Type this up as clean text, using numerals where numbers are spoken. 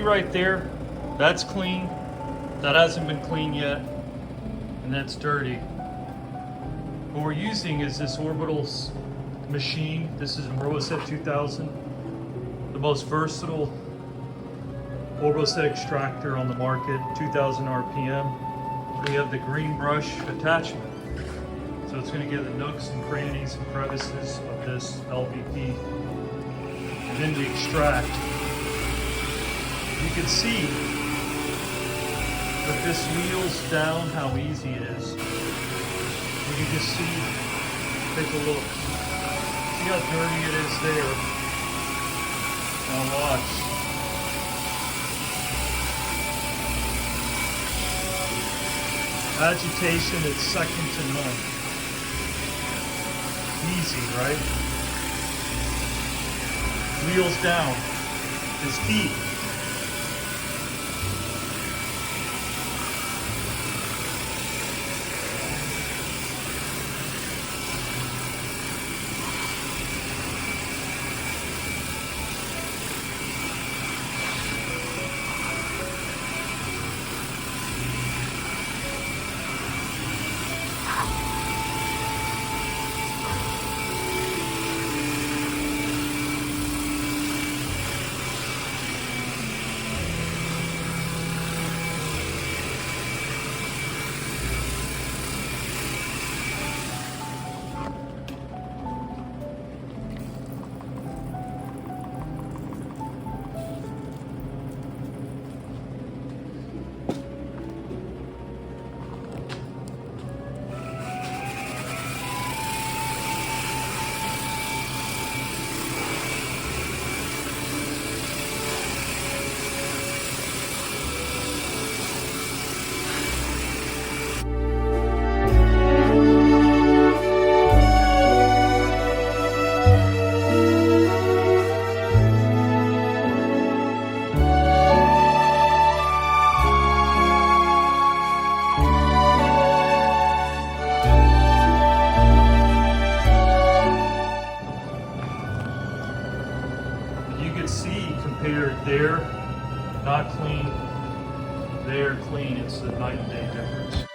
right there, that's clean. That hasn't been cleaned yet, and that's dirty. What we're using is this orbital machine. This is a Roboset 2000, the most versatile Orboset extractor on the market, 2000 RPM. We have the green brush attachment. So it's going to get the nooks and crannies and crevices of this LVP. And then we extract. You can see that this wheels down how easy it is. You can just see, take a look. See how dirty it is there. Now watch. Agitation is second to none. Easy, right? Wheels down is key. You can see compared there, not clean, there clean, it's a night and day difference.